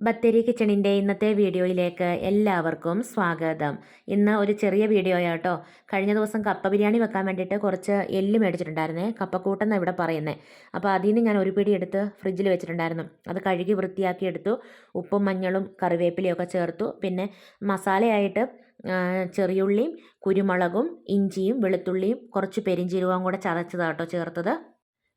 ബത്തേരി കിച്ചണിൻ്റെ ഇന്നത്തെ വീഡിയോയിലേക്ക് എല്ലാവർക്കും സ്വാഗതം. ഇന്ന് ഒരു ചെറിയ വീഡിയോ ആട്ടോ. കഴിഞ്ഞ ദിവസം കപ്പ ബിരിയാണി വെക്കാൻ വേണ്ടിയിട്ട് കുറച്ച് എല്ല് മേടിച്ചിട്ടുണ്ടായിരുന്നേ. കപ്പക്കൂട്ടെന്നാണ് ഇവിടെ പറയുന്നത്. അപ്പോൾ അതിൽ നിന്ന് ഞാൻ ഒരു പിടി എടുത്ത് ഫ്രിഡ്ജിൽ വെച്ചിട്ടുണ്ടായിരുന്നു. അത് കഴുകി വൃത്തിയാക്കി എടുത്തു. ഉപ്പും മഞ്ഞളും കറിവേപ്പിലയൊക്കെ ചേർത്തു. പിന്നെ മസാലയായിട്ട് ചെറിയുള്ളിയും കുരുമുളകും ഇഞ്ചിയും വെളുത്തുള്ളിയും കുറച്ച് പെരിഞ്ചീരകവും കൂടെ ചതച്ചതാട്ടോ ചേർത്തത്.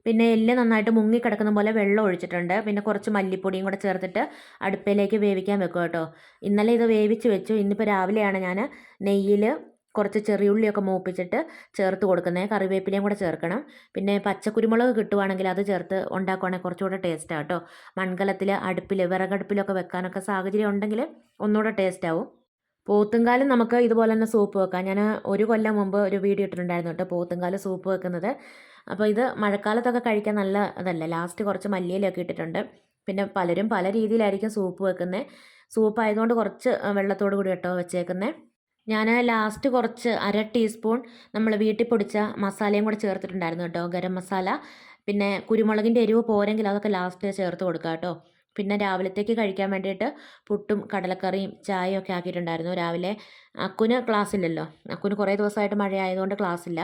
പിന്നെ എല്ല് നന്നായിട്ട് മുങ്ങിക്കിടക്കുന്ന പോലെ വെള്ളം ഒഴിച്ചിട്ടുണ്ട്. പിന്നെ കുറച്ച് മല്ലിപ്പൊടിയും കൂടെ ചേർത്തിട്ട് അടുപ്പിലേക്ക് വേവിക്കാൻ വെക്കും കേട്ടോ. ഇന്നലെ ഇത് വേവിച്ച് വെച്ചു. ഇന്നിപ്പോൾ രാവിലെയാണ് ഞാൻ നെയ്യിൽ കുറച്ച് ചെറിയുള്ളിയൊക്കെ മൂപ്പിച്ചിട്ട് ചേർത്ത് കൊടുക്കുന്നത്. കറിവേപ്പിലയും കൂടെ ചേർക്കണം. പിന്നെ പച്ചക്കുരുമുളക് കിട്ടുവാണെങ്കിൽ അത് ചേർത്ത് ഉണ്ടാക്കുവാണെങ്കിൽ കുറച്ചുകൂടെ ടേസ്റ്റാണ് കേട്ടോ. മൺകലത്തിൽ അടുപ്പിൽ വിറകടുപ്പിലൊക്കെ വെക്കാനൊക്കെ സാഹചര്യം ഉണ്ടെങ്കിൽ ഒന്നുകൂടെ ടേസ്റ്റ് ആവും. പോത്തുംകാലും നമുക്ക് ഇതുപോലെ തന്നെ സൂപ്പ് വെക്കാം. ഞാൻ ഒരു കൊല്ലം മുമ്പ് ഒരു വീഡിയോ ഇട്ടിട്ടുണ്ടായിരുന്നു കേട്ടോ, പോത്തുംകാല് സൂപ്പ് വെക്കുന്നത്. അപ്പോൾ ഇത് മഴക്കാലത്തൊക്കെ കഴിക്കാൻ നല്ല ഇതല്ലേ. ലാസ്റ്റ് കുറച്ച് മല്ലിയിലൊക്കെ ഇട്ടിട്ടുണ്ട്. പിന്നെ പലരും പല രീതിയിലായിരിക്കും സൂപ്പ് വെക്കുന്നത്. സൂപ്പ് ആയതുകൊണ്ട് കുറച്ച് വെള്ളത്തോട് കൂടി കേട്ടോ വെച്ചേക്കുന്നത്. ഞാൻ ലാസ്റ്റ് കുറച്ച് 1/2 ടീസ്പൂൺ നമ്മൾ വീട്ടിൽ പൊടിച്ച മസാലയും കൂടെ ചേർത്തിട്ടുണ്ടായിരുന്നു കേട്ടോ, ഗരം മസാല. പിന്നെ കുരുമുളകിൻ്റെ എരിവ് പോരെങ്കിൽ അതൊക്കെ ലാസ്റ്റ് ചേർത്ത് കൊടുക്കാം കേട്ടോ. പിന്നെ രാവിലത്തേക്ക് കഴിക്കാൻ വേണ്ടിയിട്ട് പുട്ടും കടലക്കറിയും ചായയും ഒക്കെ ആക്കിയിട്ടുണ്ടായിരുന്നു. രാവിലെ അക്കുന് ക്ലാസ് ഇല്ലല്ലോ. അക്കുന് കുറേ ദിവസമായിട്ട് മഴയായതുകൊണ്ട് ക്ലാസ് ഇല്ല.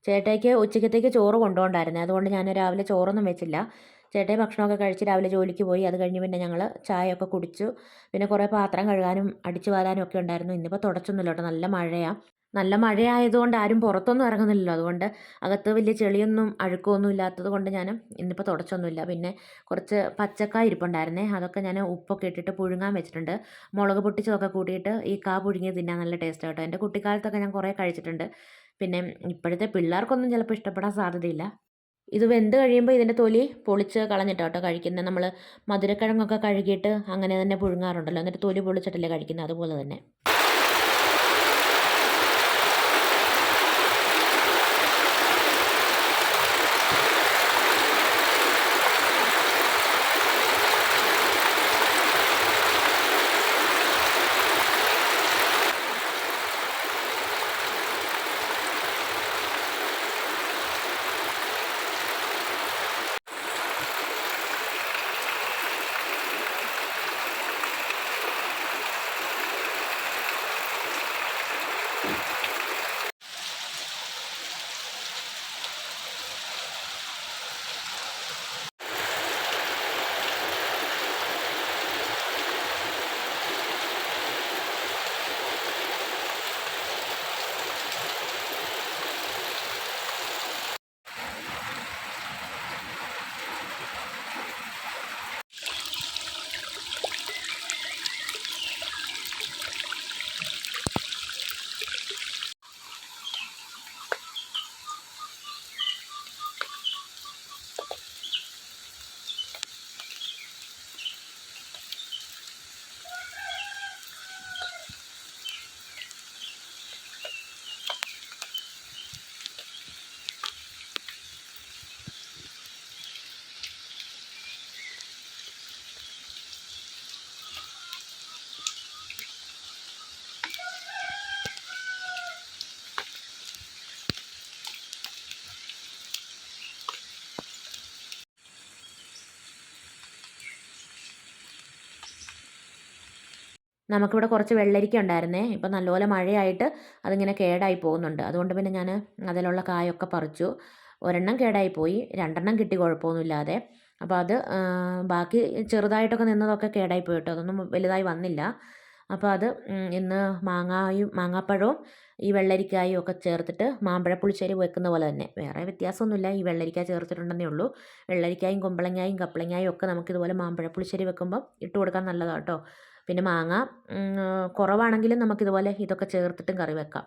ചേട്ടായിക്ക് ഉച്ചക്കത്തേക്ക് ചോറ് കൊണ്ടുപോകണ്ടായിരുന്നു. അതുകൊണ്ട് ഞാൻ രാവിലെ ചോറൊന്നും വെച്ചില്ല. ചേട്ടായി ഭക്ഷണമൊക്കെ കഴിച്ച് രാവിലെ ജോലിക്ക് പോയി. അത് കഴിഞ്ഞ് പിന്നെ ഞങ്ങൾ ചായയൊക്കെ കുടിച്ചു. പിന്നെ കുറേ പാത്രം കഴുകാനും അടിച്ചു വാരാനും ഒക്കെ ഉണ്ടായിരുന്നു. ഇന്നിപ്പോൾ തുടച്ചൊന്നുമില്ല കേട്ടോ, നല്ല മഴയാണ്. നല്ല മഴയായതുകൊണ്ട് ആരും പുറത്തൊന്നും ഇറങ്ങുന്നില്ലല്ലോ. അതുകൊണ്ട് അകത്ത് വലിയ ചെളിയൊന്നും അഴുക്കൊന്നും ഇല്ലാത്തത് കൊണ്ട് ഞാൻ ഇന്നിപ്പോൾ തുടച്ചൊന്നുമില്ല. പിന്നെ കുറച്ച് പച്ചക്കായ ഇരിപ്പുണ്ടായിരുന്നേ, അതൊക്കെ ഞാൻ ഉപ്പൊക്കെ ഇട്ടിട്ട് പുഴുങ്ങാൻ വെച്ചിട്ടുണ്ട്. മുളക് പൊട്ടിച്ചതൊക്കെ കൂട്ടിയിട്ട് ഈ കാ പുഴുങ്ങി തിന്നാൻ നല്ല ടേസ്റ്റ് കേട്ടോ. എൻ്റെ കുട്ടിക്കാലത്തൊക്കെ ഞാൻ കുറേ കഴിച്ചിട്ടുണ്ട്. പിന്നെ ഇപ്പോഴത്തെ പിള്ളേർക്കൊന്നും ചിലപ്പോൾ ഇഷ്ടപ്പെടാൻ സാധ്യതയില്ല. ഇത് വെന്ത് കഴിയുമ്പോൾ ഇതിൻ്റെ തൊലി പൊളിച്ച് കളഞ്ഞിട്ടാട്ടോ കഴിക്കുന്നത്. നമ്മൾ മധുരക്കിഴങ്ങൊക്കെ കഴുകിയിട്ട് അങ്ങനെ തന്നെ പുഴുങ്ങാറുണ്ടല്ലോ, എന്നിട്ട് തൊലി പൊളിച്ചിട്ടല്ലേ കഴിക്കുന്നത്, അതുപോലെ തന്നെ. നമുക്കിവിടെ കുറച്ച് വെള്ളരിക്ക ഉണ്ടായിരുന്നേ. ഇപ്പം നല്ലപോലെ മഴയായിട്ട് അതിങ്ങനെ കേടായി പോകുന്നുണ്ട്. അതുകൊണ്ട് പിന്നെ ഞാൻ അതിലുള്ള കായൊക്കെ പറിച്ചു. ഒരെണ്ണം കേടായി പോയി, 2എണ്ണം കിട്ടി കുഴപ്പമൊന്നുമില്ലാതെ. അപ്പോൾ അത് ബാക്കി ചെറുതായിട്ടൊക്കെ നിന്നതൊക്കെ കേടായി പോയി കേട്ടോ, അതൊന്നും വലുതായി വന്നില്ല. അപ്പോൾ അത് ഇന്ന് മാങ്ങാപ്പഴവും ഈ വെള്ളരിക്കായും ഒക്കെ ചേർത്തിട്ട് മാമ്പഴ പുളിശ്ശേരി വെക്കുന്ന പോലെ തന്നെ, വേറെ വ്യത്യാസമൊന്നുമില്ല. ഈ വെള്ളരിക്ക ചേർത്തിട്ടുണ്ടെന്നേ ഉള്ളൂ. വെള്ളരിക്കായും കുമ്പളങ്ങായും കപ്പളങ്ങായും ഒക്കെ നമുക്കിതുപോലെ മാമ്പഴ പുളിശ്ശേരി വെക്കുമ്പോൾ ഇട്ട് കൊടുക്കാൻ നല്ലതാണ് കേട്ടോ. പിന്നെ മാങ്ങ കുറവാണെങ്കിലും നമുക്കിതുപോലെ ഇതൊക്കെ ചേർത്തിട്ടും കറി വെക്കാം.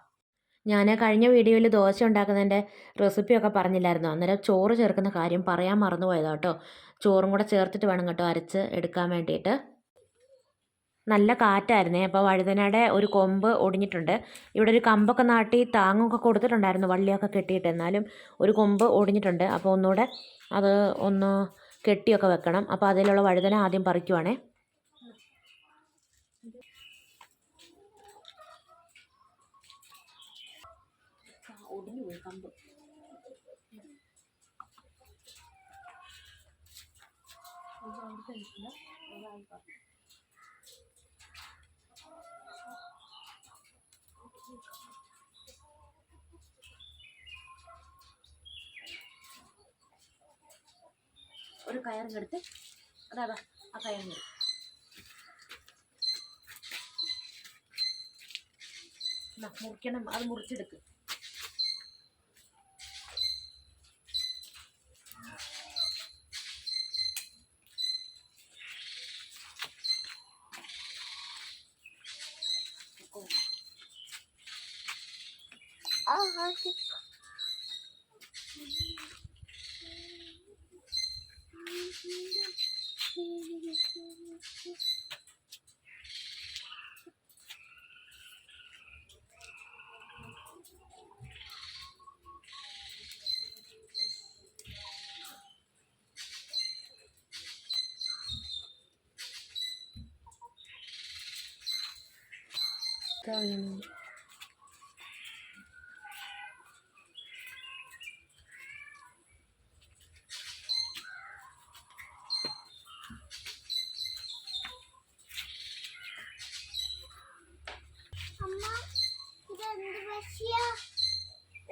ഞാൻ കഴിഞ്ഞ വീഡിയോയിൽ ദോശ ഉണ്ടാക്കുന്നതിൻ്റെ റെസിപ്പിയൊക്കെ പറഞ്ഞില്ലായിരുന്നോ, അന്നേരം ചോറ് ചേർക്കുന്ന കാര്യം പറയാൻ മറന്നുപോയതാണ് കേട്ടോ. ചോറും കൂടെ ചേർത്തിട്ട് വേണം കേട്ടോ അരച്ച് എടുക്കാൻ വേണ്ടിയിട്ട്. നല്ല കാറ്റായിരുന്നേ. അപ്പോൾ വഴുതനയുടെ ഒരു കൊമ്പ് ഒടിഞ്ഞിട്ടുണ്ട്. ഇവിടെ ഒരു കമ്പൊക്കെ നാട്ടി താങ്ങൊക്കെ കൊടുത്തിട്ടുണ്ടായിരുന്നു, വള്ളിയൊക്കെ കെട്ടിയിട്ട്. എന്നാലും ഒരു കൊമ്പ് ഒടിഞ്ഞിട്ടുണ്ട്. അപ്പോൾ ഒന്നുകൂടെ അത് ഒന്ന് കെട്ടിയൊക്കെ വെക്കണം. അപ്പോൾ അതിലുള്ള വഴുതന ആദ്യം പറിക്കുവാണേ. ഒടിഞ്ഞു പോയി കമ്പ്. ഒരു കയറിങ്ങെടുത്ത് അതാ ആ കയറിങ്ങെടുത്ത് മുറിക്കണം. അത് മുറിച്ചെടുക്ക്.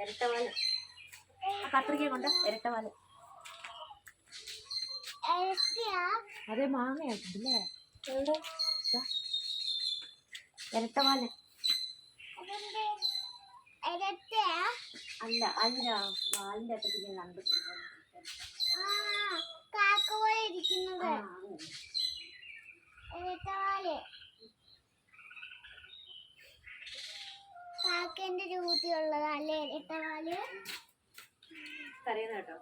ഇരട്ടവാല് കത്രിക കൊണ്ട് ഇരട്ടവാല്. അതെ മാങ്ങയായിട്ടുണ്ടല്ലേ ഇരട്ടവാല്. അല്ല അതിന് വാലിന്റെ അറ്റത്തേക്ക് കണ്ടിട്ടുണ്ട്. കാക്കേന്റെ രൂപത്തിലുള്ളതല്ലേ ഇരട്ടവാല്? കരയുന്ന കേട്ടോ.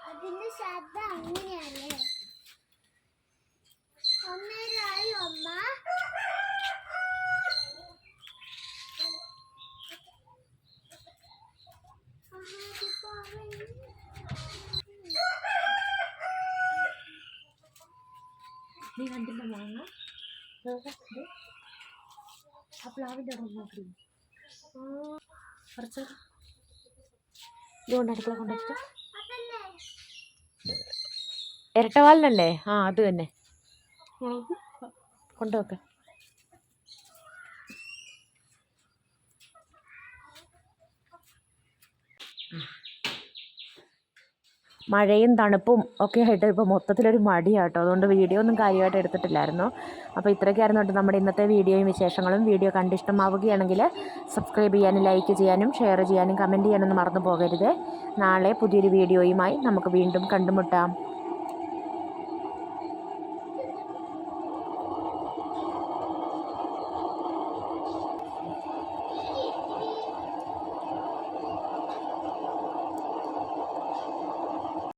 അതിന്റെ ശബ്ദം അങ്ങനെയല്ലേ? ഒന്നേരായി അമ്മ. നീ കണ്ടില്ല മാങ്ങ? ആ പ്ലാവിൻ്റെ അവിടെ നോക്കി കുറച്ച് ഇതുകൊണ്ട് അടുക്കള കൊണ്ടുവച്ചിട്ട് ഇരട്ടവാലിനല്ലേ? ആ അത് തന്നെ കൊണ്ടുവെക്ക. മഴയും തണുപ്പും ഒക്കെ ആയിട്ട് ഇപ്പോൾ മൊത്തത്തിലൊരു മടിയാട്ടോ. അതുകൊണ്ട് വീഡിയോ ഒന്നും കാര്യമായിട്ട് എടുത്തിട്ടില്ലായിരുന്നു. അപ്പോൾ ഇത്രയൊക്കെയായിരുന്നു കേട്ടോ നമ്മുടെ ഇന്നത്തെ വീഡിയോയും വിശേഷങ്ങളും. വീഡിയോ കണ്ടിഷ്ടമാവുകയാണെങ്കിൽ സബ്സ്ക്രൈബ് ചെയ്യാനും ലൈക്ക് ചെയ്യാനും ഷെയർ ചെയ്യാനും കമൻറ്റ് ചെയ്യാനൊന്നും മറന്നു പോകരുത്. നാളെ പുതിയൊരു വീഡിയോയുമായി നമുക്ക് വീണ്ടും കണ്ടുമുട്ടാം.